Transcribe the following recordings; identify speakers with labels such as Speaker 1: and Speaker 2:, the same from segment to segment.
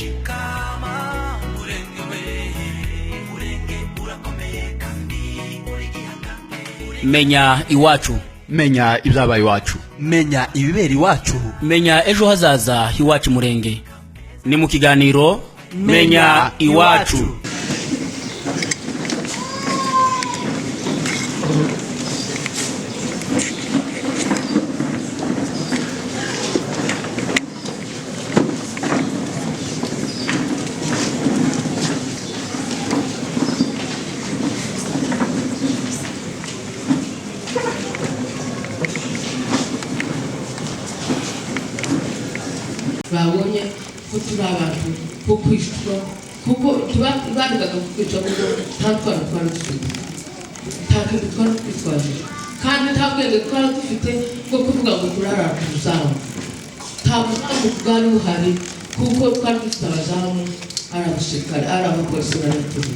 Speaker 1: shikama murenge we murenge urakomeye kandi uri gihangange
Speaker 2: menya iwacu
Speaker 3: menya ibyabaye iwacu
Speaker 4: menya ibibera iwacu
Speaker 2: menya ejo hazaza iwacu murenge ni mu kiganiro menya iwacu
Speaker 5: babonye ko turi abantu bo kwishura kuko tubandaga kwica ngo ntatwara twara dufite ntakintu twara twitwaje kandi nta bwenge twara dufite bwo kuvuga ngo turarara ku zamu nta muzamu bwari buhari kuko twari dufite abazamu ari abasirikare ari abapolisi n'abaturage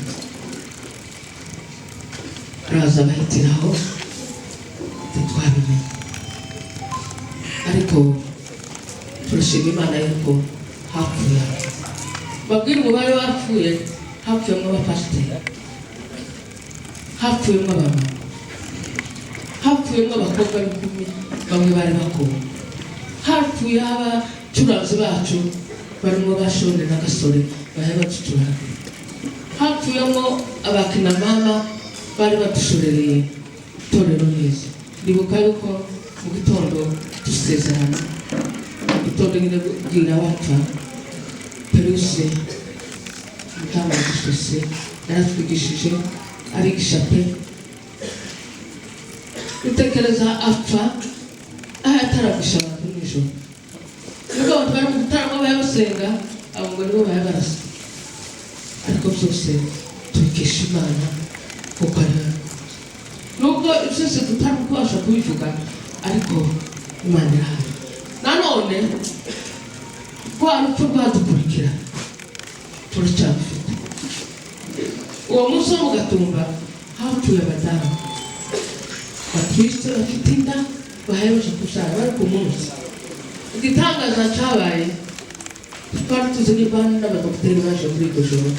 Speaker 5: araza bahitiraho twabimenye ariko turashima Imana yuko hapfuye babwira umubare wapfuye hapfuyemo abapasiteri hapfuyemo abamama hapfuyemo abakobwa b'ikumi bamwe bari bakuru hapfuye abacuranzi bacu barimo bashonde n'agasore bahe baducuranga hapfuyemo abakina mama bari badushorereye itorero neza ndibuka yuko mu gitondo dusezerana itondo ngine gira wapfa peruse mutama dusese naratwigishije arigisha pe utekereza apfa ahataragisha abantu nijoro nubwo abantu bari mu gitaramo bayabasenga abo ngo nibo bayabarasa ariko byose tubikesha Imana kuko nubwo byose tutari kubasha kubivuga ariko Imana irahari nanone kwa rupfu rwadukurikira turacyafite uwo munsi wo mugatumba hapfuye abadamu batwiste bafite inda bahereje kushara bari ku munsi igitangaza cyabaye twari tuzi n'ibandi n'abadokiteri baje muri iryo joro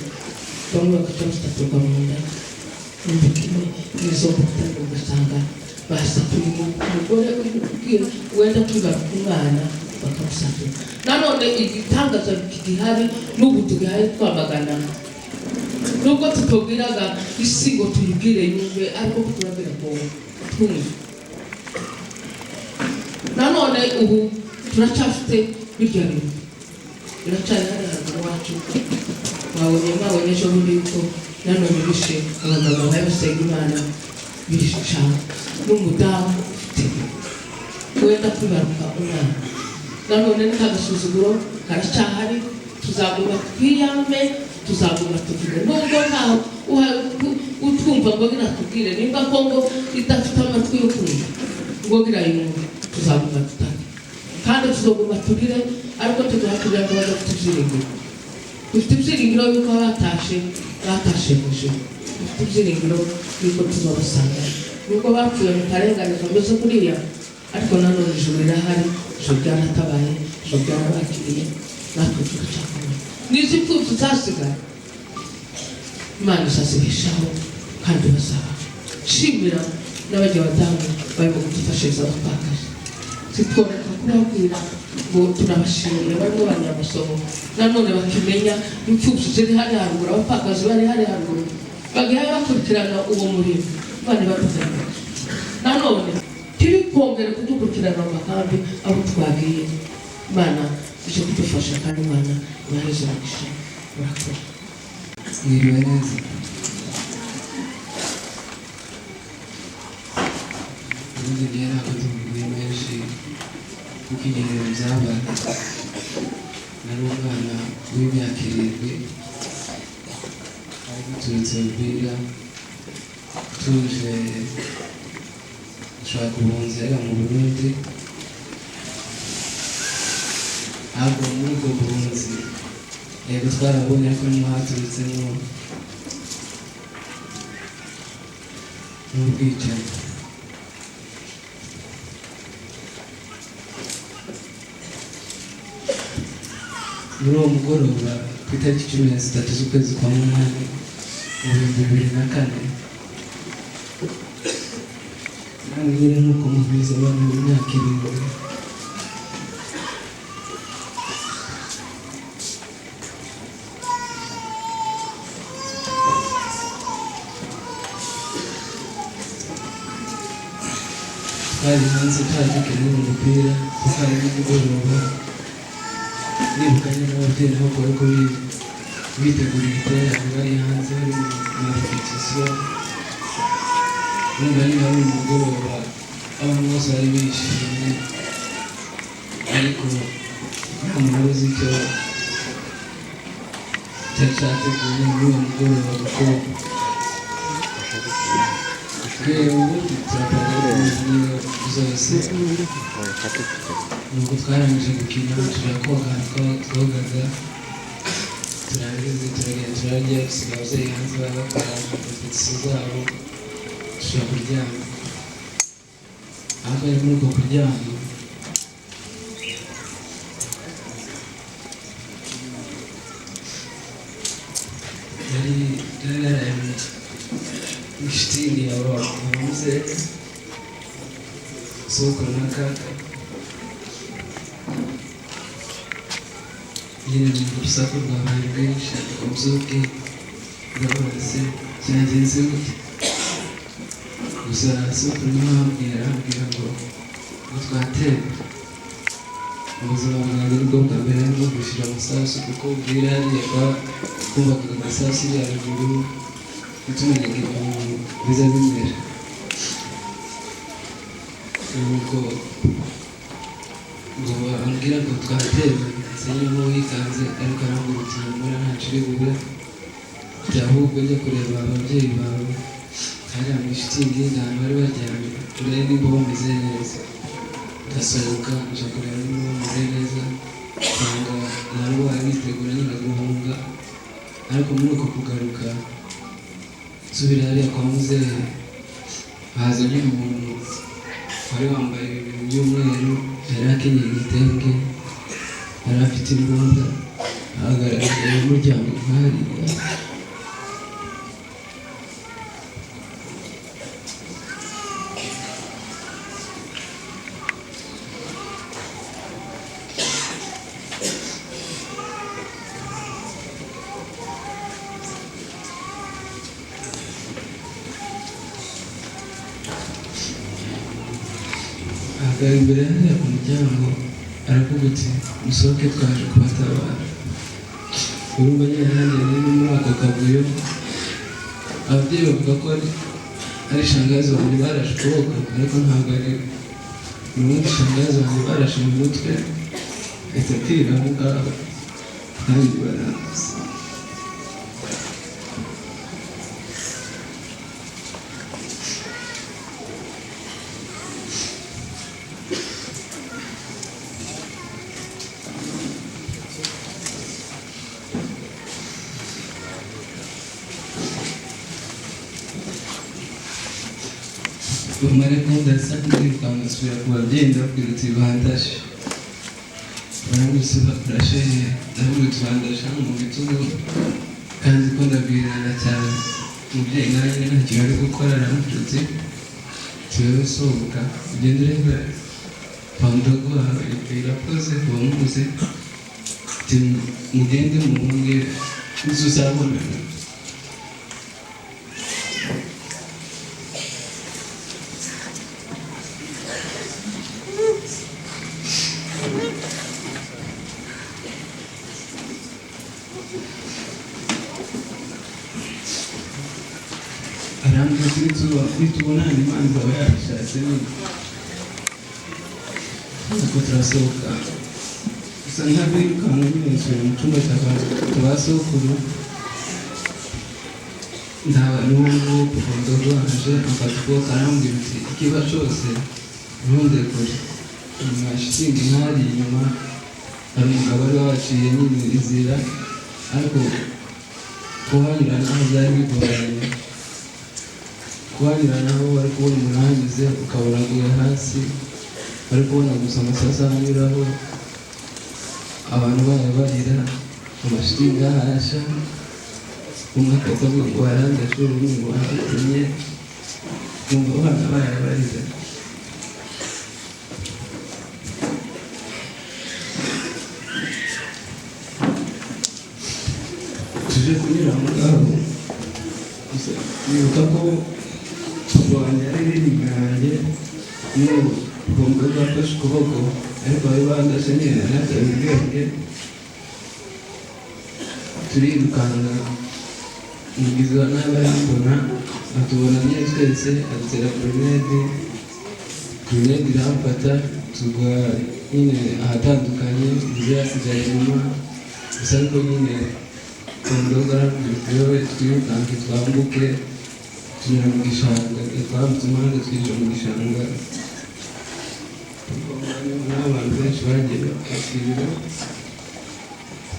Speaker 5: bamwe bakacamustaturwa mu nda n'ibikini n'izo mutari ugasanga basatuye umugore wenda tugaruka umwana bakamusatura nanone igitangaza gihari n'ubu tugihaye twamagana nubwo tutubwiraga isi ngo tuyibwire yumve ariko turabwira ngo twumve nanone ubu turacyafite birya bintu biracyari hariya haruguru wacu mwabonye ejo bundi yuko nanone bishe abagabo bayabasenga Imana bisha n'umudamu wenda kwibaruka umwana nanone n'agasuzuguro karacyahari tuzaguma twiyame tuzaguma tuvuge nubwo ntaho utwumva ngo biratubwire nimba Kongo idafite amatwi yo kumva ngo birayumva tuzaguma tutari kandi tuzoguma turire ariko tuzakugira ngo badafite ibyiringiro dufite ibyiringiro yuko batashe muje dufite ibyiringiro yuko tuzabasanga nuko bapfuye mu karengane kameze kuriya ariko nanone ijuru rirahari ijuru ryaratabaye ijuru ryarabakiriye natwe tugacakamo n'izi pfubyi zasigaye Imana izazibeshaho kandi bazaba shimira n'abajya badamu barimo kudufashiriza abapfakazi zitworeka kubabwira ngo turabashimiye barimo banyamasomo nanone bakimenya impfubyi ziri hari haruguru abapfakazi bari hari haruguru bagiye bakurikirana uwo murimo Imana ibadufashe nanone turi kongera kudukurikirana mu makambi abo twagiye Imana ije kudufasha kandi Imana ibahereze umugisha murakoze
Speaker 6: mwiriwe neza ubundi njyewe ntabwo tuvuye menshi kuko igihe byabaye nari umwana w'imyaka 7 turetse ubwira tuje gushaka ubuhunzi mu Burundi ahubwo muri ubwo buhunzi yego twarabonye ko niho haturutsemo n'ubwicanyi muri uwo mugoroba ku itariki 13 z'ukwezi kwa munani mu 2004 namwe rero nuko mubizi abana b'imyaka 7 twari hanze twagikeneye umupira twari n'umugoroba nibukanye n'ababyeyi aho kuba ko bitegura igiterane bari hanze bari mu repetition numva niba ari umugoroba abantu bose bari bishimye ariko nta muntu uzi icyo cyari cyateguye muri uwo mugoroba kuko ubu turapanga n'ibintu zose nuko twarangije gukina turakoga twogaga turangize turagenda turarya dusiga ababyeyi hanze baba bakora repetition zabo dushobora kuryama aho twari muri uko kuryama yari ishitingi yabamuze sokora na kaka nyine mu rusaku rwabaye rwinshi ubyuke ndabaza se cyagenze gute gusa sokora n'amabwira arambwira ngo twatewe ubuzima bwanjye nibwo bwa mbere no gushyira amasasu kuko ubwira hariya twubakaga amasasu ya ruguru tumenyaga ibintu biza bimera nuko ngo ambwira ngo twatewe sinimo wikanze ariko arambwira mbona ntacyo uri bube ahubwo njya kureba ababyeyi bawe hariya mu ishitingi y'ahantu bari baryamye urebe nimba bameze neza ndasohoka nja kureba nimba bameze neza nsanga nabo bari bitegura nyine guhunga ariko muri uko kugaruka nsubira hariya kwa muzehe hazanye umuntu wari wambaye ibintu by'umweru yari akenyeye igitenge yari afite imbunda ahagaragara umuryango nk'hariya ahagara imbere hariya ku muryango aravuga uti musohoke twaje kubatabara urumva nyine nanjye nari muri ako kavuyo ababyeyi bavuga ko ari shangazi wanjye barashe ukuboko ariko ntabwo ari ubundi shangazi wanjye barashe mu mutwe ahita apfira aho ngaho kandi baramuzi umare kundasa ndirukanka nsubira ku babyeyi ndababwira uti bandashe baranguse bakurashe ndabwira uti bandashe mu bitugu kandi ko ndabwirana cyane umubyeyi nanjye ntacyo bari gukora aramubwira uti tuwewe sohoka ugende urebe pandogo wawe irakoze wamubuze uti mugende muhunge uzi uzabonana arambwira kuri tubonana imana izaba yabishatse nuko turasohoka gusa ntabirukanka nyine nsubira mu cyumba cya sokuru ndaba n'uwo nguwo kuvuga rwaje amfata ukuboko arambwira uti ikiba cyose ntundekure inyuma ya shitingi nk'ahari inyuma hari umugabo wari waciye nyine inzira ariko kuhanyura naho byari bigoranye kuhanyura naho bari kubona umuntu ahanyuze ukabona aguye hasi bari kubona gusa amasasu ahanyuraho abantu bayo barira amashuri ngahasha umwe akavuga ngo warandashuri undi ngo wanditinye kumva abana barabariza tuje kunyura mu ngaho gusa nibuka ko papa wanjye ari inyuma yanjye n'ubu bombi bafashe ukuboko ariko bari bandashe nyine nataye ubwenge turirukanka umugizi wa nabi arambona atubona nyine twese adutera grenade iramfata tugwa nyine ahatandukanye inzu yasigaye inyuma gusa ariko nyine kondoga arambwira twirukanke twambuke tunyura mu gishanga twambutse umuhanda twinjira mu gishanga n'abantu benshi bagiye bakirira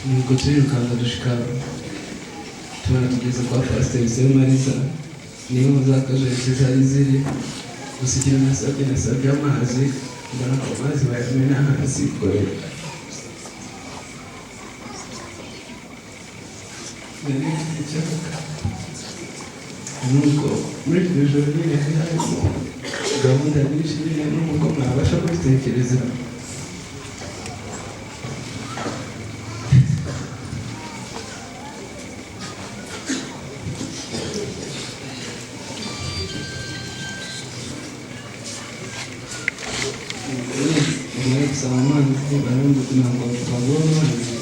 Speaker 6: nuko turirukanka dushika tubona tugeze kwa pasiteri Semariza niho za kajorite zari ziri gusa ikintu nasabye amazi mbona ko amazi bayamena hasi korera nuko muri iryo joro nyine harimo gahunda nyinshi nyine n'uko mwabasha kubitekereza gusaba amazi barambwira kugira ngo babone amazi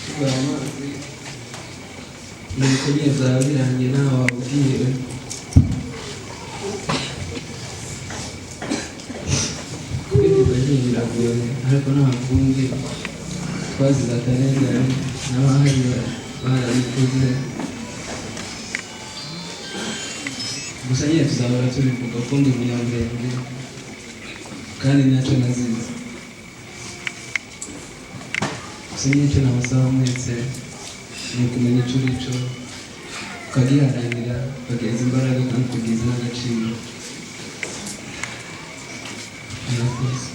Speaker 6: tugura amazi nuko nyine byaba birangiye nawe wabwire kwivuza nyine biragoye ariko nta kundi twazize akarengane n'abahari barabikoze gusa nyine tuzahora tubivuga ko ndi umunyabwenge kandi ntacyo nazize gusa n'icyo nabasaba mwese ni ukumenya icyo uri cyo ukagiharanira ukageza imbaraga kandi ukageza n'agaciro murakoze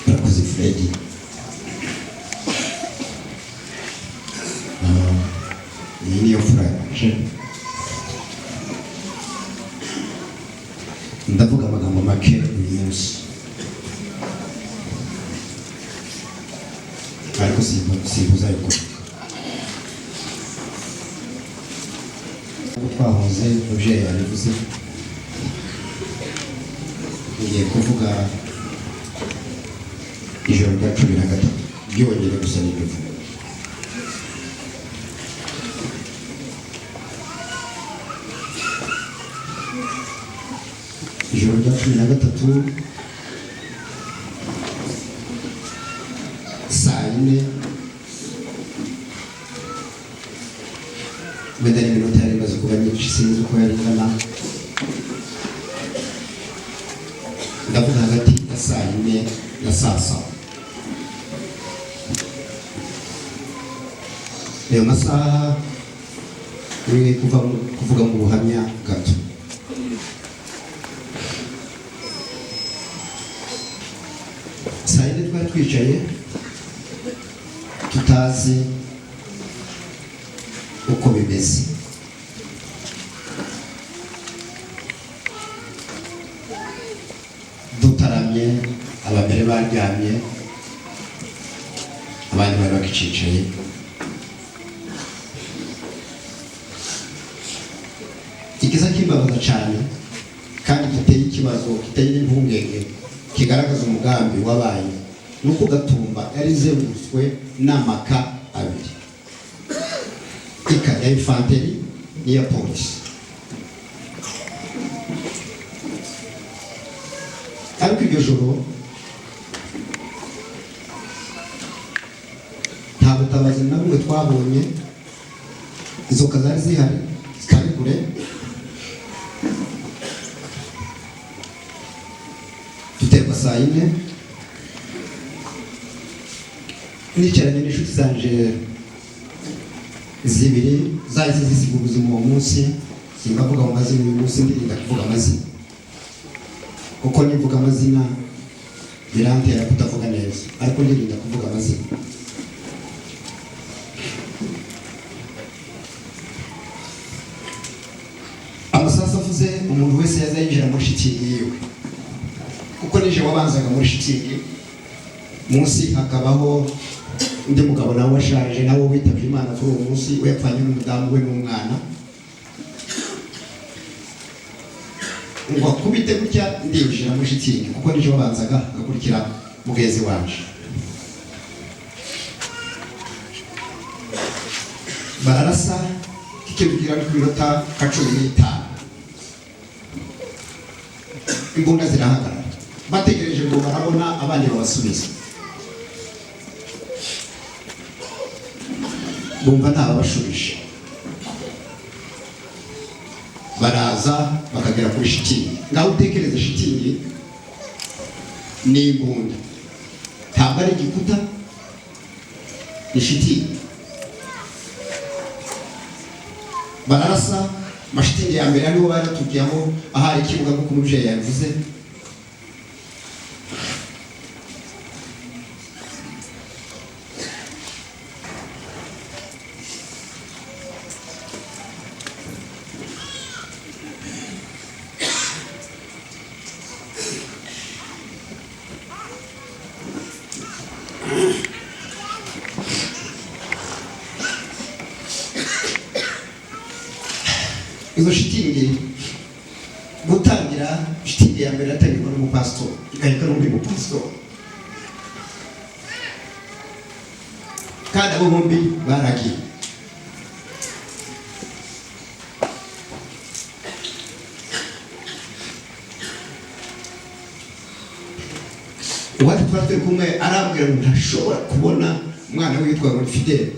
Speaker 7: murakoze Fredy iyi niyo fura yaje ndavuga amagambo make uyu munsi ariko simbuza yuko twahoze umubyeyi yabivuze ngiye kuvuga ijoro rya 13 byonyine gusa n'ibivuga ijoro rya 13 saa 4 wenda n'iminota yari imaze kuba myinshi sinzi uko yari ingana ndavuga hagati ya saa 4 na saa 7 ayo masaha ni kuvuga mu buhamya gato saa 4 twari twicaye tutazi uko bimeze dutaramye abambere baryamye abandi bari bakicicaye ikiza kimbabaza cyane kandi giteye ikibazo kiteye n'impungenge kigaragaza umugambi wabaye nuko Gatumba yari izengurutswe n'amaka abiri ya infanteri n'iya polisi ariko iryo joro nta butabazi na bumwe twabonye izo kazari zihari zitari kure duterwa saa 4 nicaranye n'inshuti zanje zibiri zahise zisiga ubuzima uwo munsi simbavuga mu mazina uyu munsi ndirinda kuvuga amazina kuko nivuga amazina birantera kutavuga neza ariko ndirinda kuvuga amazina. Amasasu avuze umuntu wese yazayinjira muri shitingi yiwe, kuko nije wabanzaga muri shitingi, munsi hakabaho undi mugabo nawe washaje nawe witabye Imana kuri uwo munsi, we yapfanye n'umudamu we n'umwana. Ngo akubite gutya ndinjira muri shitingi, kuko nije wabanzaga agakurikira mugezi wanje. Bararasa kikibwira ku minota 15. Imbunda zirahagarara, bategereje ngo barabona abandi babasubiza. Bumva ntababashubije, baraza bakagera kuri shitingi. Ngaho utekereze shitingi ni imbunda, ntabwo ari igikuta, ni shitingi. Bararasa mashitingi ya mbere ariho baratujyaho ahari ikibuga nk'uko umubyeyi yabivuze. Izo shitingi gutangira, shitingi ya mbere atangirwa n'umupasitori, igahita n'undi mupasitori, kandi abo bombi baragiye. Uwacu twari turi kumwe arambwira ngo ntashobora kubona umwana witwa ngo Fidele,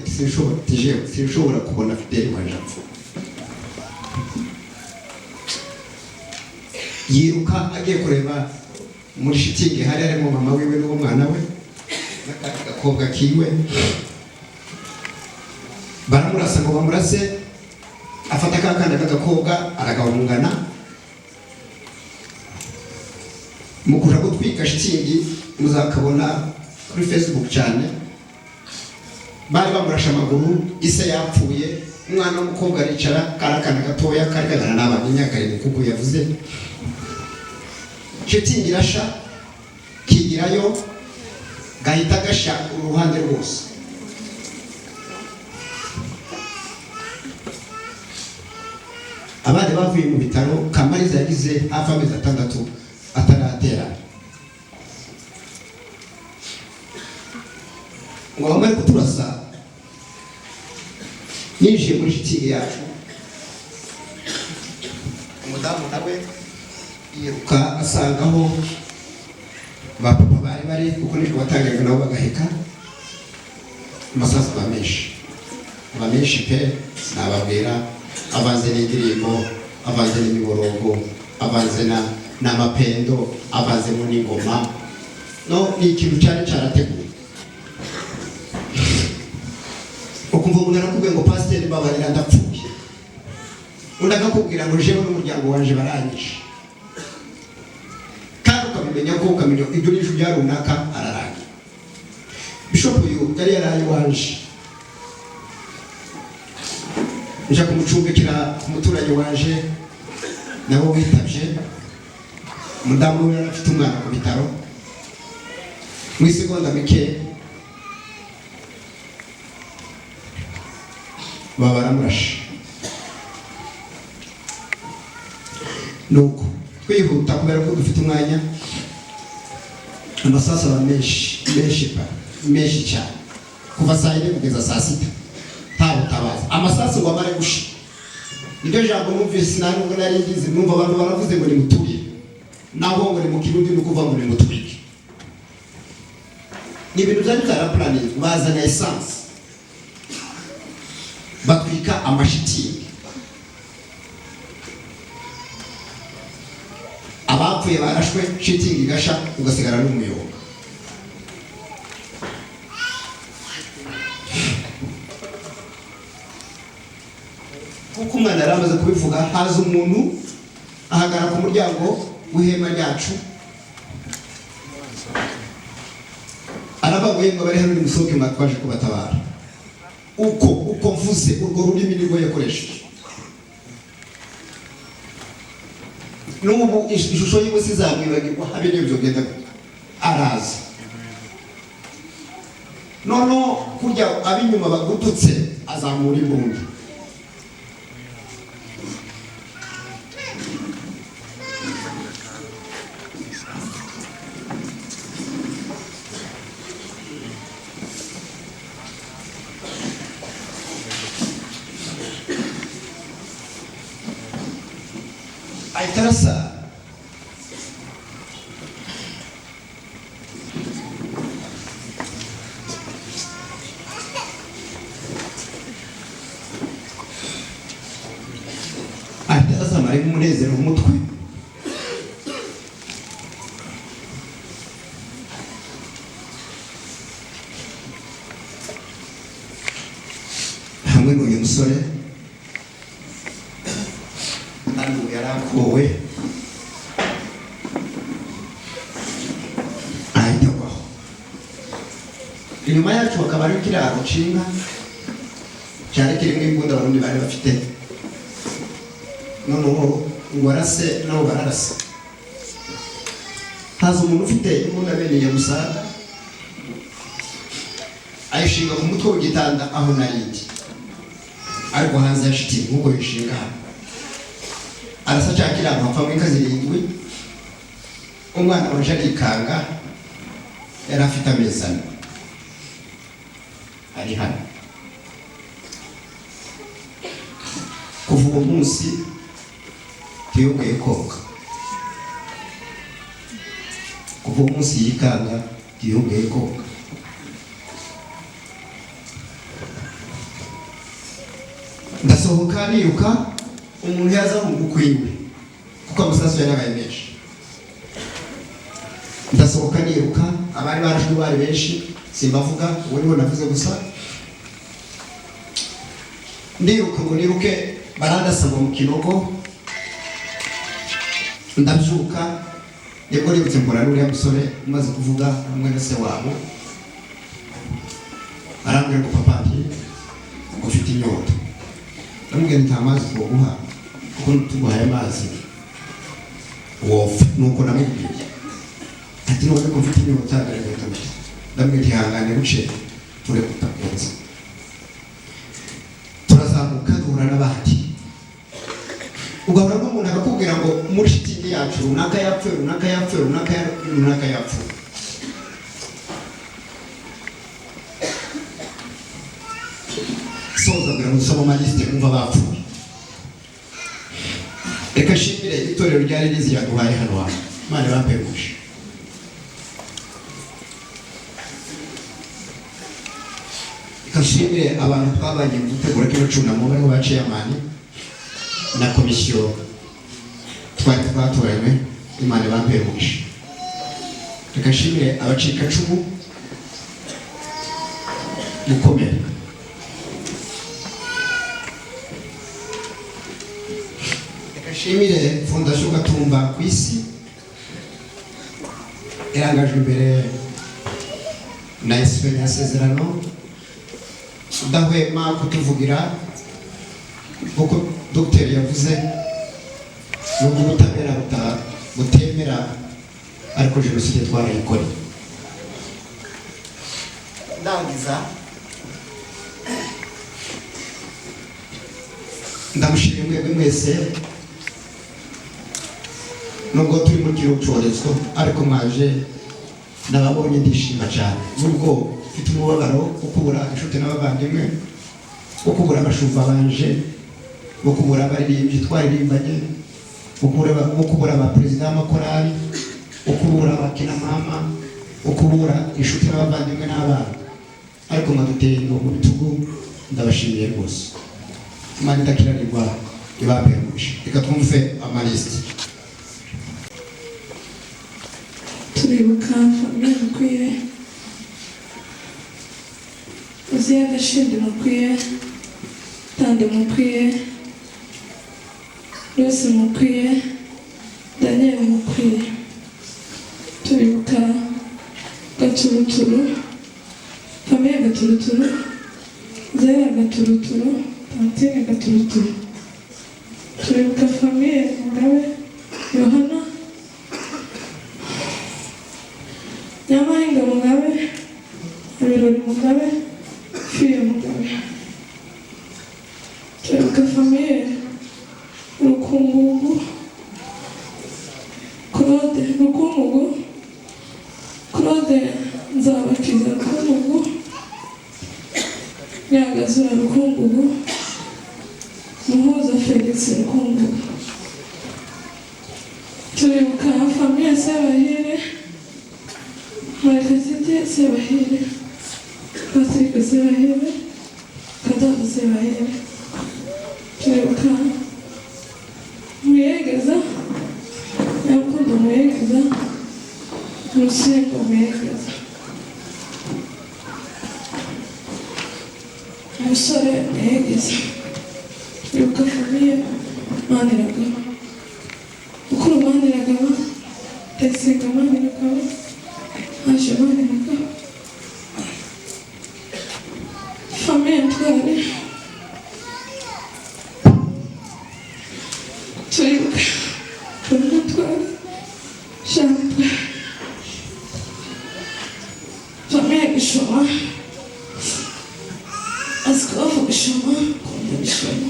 Speaker 7: sinshobora kubona Fidele waje apfa. Yiruka agiye kureba muri shitingi, hari harimo mama wiwe n'uwo mwana we n'akandi gakobwa kiwe. Baramurasa ngo bamurase, afata kakandi k'agakobwa aragahungana. Mu kuja gutwika shitingi muzakabona kuri Facebook cyane, bari bamurasha amaguru, ise yapfuye, umwana w'umukobwa aricara, karakana gatoya kari kagana n'abana imyaka 7 kuko yavuze. Shitingi irasha, kigirayo gahita gasha uruhande rwose. Abandi bavuye mu bitaro, Kamariza yagize hafi amezi 6 ataratera. Ngo bamare kuturasa, ninjiye muri shitingi yacu, umudamu nawe yiruka asangaho ba papa bari kuko nijwe batangiraga nabo bagaheka. Amasasu bamenshi pe, sinababwira, avanze n'indirimbo, avanze n'imiborogo, avanze n'amapendo, avanze mu n'ingoma. No, ni ikintu cyane cyarateguwe. Ukumva umuntu arakubwiye ngo pasiteri babarira ndapfuye, undi akakubwira ngo jewe n'umuryango wanje barangije, ukamenya ko ukamenya ibyo n'ijuru bya runaka ararangira. Bishop uyu yari yaraye wanje, nja kumucumbikira umuturage wanje nabo witabye. Umudamu we afite umwana ku bitaro, mu isegonda mike babaramurashe. Nuko kwihuta kubera ko dufite umwanya, amasasu aba menshi cyane, kuva saa 4 kugeza saa 6 ntabutabaza. Amasasu ngo amare gusha, niryo jambo numvise nubwo nari ngize, numva abantu baravuze ngo nimutuye, naho ngo ni mu Kirundi no kuva ngo nimutwike. Ni ibintu byari byaraplaniye, bazana essence batwika amashitingi. Abapfuye barashwe, shitingi igasha, ugasigara n'umuyoboka. Kuko umwana yaramaze kubivuga, haza umuntu ahagara ku muryango w'ihema ryacu, baravuga ngo bari hano nimusohoke mwatwaje kubatabara. Uko mvuze urwo rurimi nirwo yakoresheje. N'ubu ishusho yiwe sizamwibagirwa habe n'ibyo genda araza. Nono kurya abinyuma bagututse azamura imbunda. Aitarasa mari umunezero umutwe hamwe n'uyu musore ntabwo yarakowe ahitagwaho. Inyuma yacu hakaba ari ikiraro c'inka cyari kirimo imbunda abarundi bari bafite. Noneho ngo arase nabo bararasa. Haza umuntu ufite imbunda bene ya Musaga ayishinga ku mutwe w'igitanda aho narindi, ariko hanze ya shitingi nk'uko yishinga hano. Arasa cya kiraro hapfa inka zirindwi. Umwana uje arikanga yari afite amezi 4 ari hano. Kuva uwo munsi tuyongeye koga. Kuva uwo munsi yikanga tuyongeye koga. Ndasohoka niruka umuntu yaza mu gukwiwe kuko amasasu yarabaye menshi. Ndasohoka niruka abari barashwe bari benshi simbavuga uwo niwe navuze gusa. Ndiruka ngo niruke barandasaba mu kinogo. Ndabyuka yego nibutse mbona n'uriya musore umaze kuvuga hamwe na se wabo. Arambwira ngo papa nti ufite inyota. Ndamubwira nti amazi twoguha kuko tuguhaye amazi wofa nuko namubwiye ati none ko mfite inyota ndagenda. Ndamubwira nti hangane buce turi kutakonza. Turazamuka duhura n'abandi. Ugahora n'umuntu akakubwira ngo muri shitingi yacu runaka yapfuye runaka yapfuye. Soza bwira musoma amaliste kumva bapfuye. Reka shimire itorero ryari rizi yaduhaye hano hano. Imana bapegushe. Kashimire abantu twabanye mu gutegura kino cyunamo bari baciye amani na komisiyo twari twatoranywe. Imana bamperumisha. Reka shimire abacika cumu mukomere. Reka shimire Fondation Gatumba ku isi irangajwe imbere na Experience Sezerano udahwema kutuvugira kuko Dr. yavuze nubwo ubutabera butemera ariko jenoside twarayikora. Ndangiza ndamushimye mwebwe mwese nubwo turi mu cyorezo ariko mwaje nababonye ndishima cyane. Nubwo mfite umubabaro wo kubura inshuti n'abavandimwe, wo kubura abashumba banje, wo kubura abaririmbyi twaririmbanye, wo kubura abaperezida b'amakorali, wo kubura abakinamama, wo kubura inshuti n'abavandimwe n'abana, ariko mwaduteye ngo mu bitugu. Ndabashimiye rwose. Imana idakiranirwa ibamperumisha. Reka twumve amalisiti.
Speaker 8: Turibuka famille mukwiye, Uziya Gashindi mukwiye, Tande mukwiye, Lucy mukwiye, Daniel mukwiye. Turibuka Gaturuturu Gaturuturu, Zera Gaturuturu, Tantine Gaturuturu. Turibuka famiye Mugabe Yohana, Nyamahinga Mugabe, Ibirori Mugabe, Fiye Mugabe. Turibuka famiye Rukungugu, Claude Rukungugu, Claude Nzabakiza Rukungugu, Nyagazura Rukungugu, Muhuza Felix Rukungugu. Turibuka famiye Sebahire, Murekatete Sebahire, Patrick Sebahire, Kadamu Sebahire. Turibuka Muyegeza, Nyarukundo Muyegeza, Rusengo Muyegeza, Musore Muyegeza. Turibuka famiye Maniragaba, Mukuru Maniragaba, Ndayisenga Maniragaba, Haje Maniragaba, famiye Ntwari. Turibuka Ntwari, Jean-Pierre, famiye Gishoma, Askofu Gishoma, Kunda Gishoma.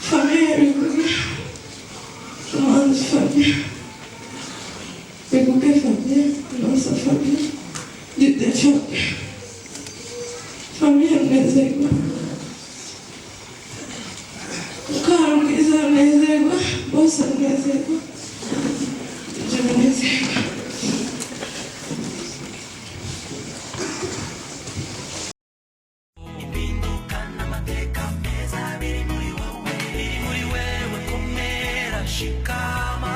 Speaker 8: Famiye Biguge, Rumanzi famiye, Biguge famiye, Nosa famiye, Dide famiye, famiye Mnezerwa, Mukarubwiza Mnezerwa, Bose Mnezerwa, Ibyo Mnezerwa.
Speaker 1: impinduka n'amateka meza biri muri wewe komera shikama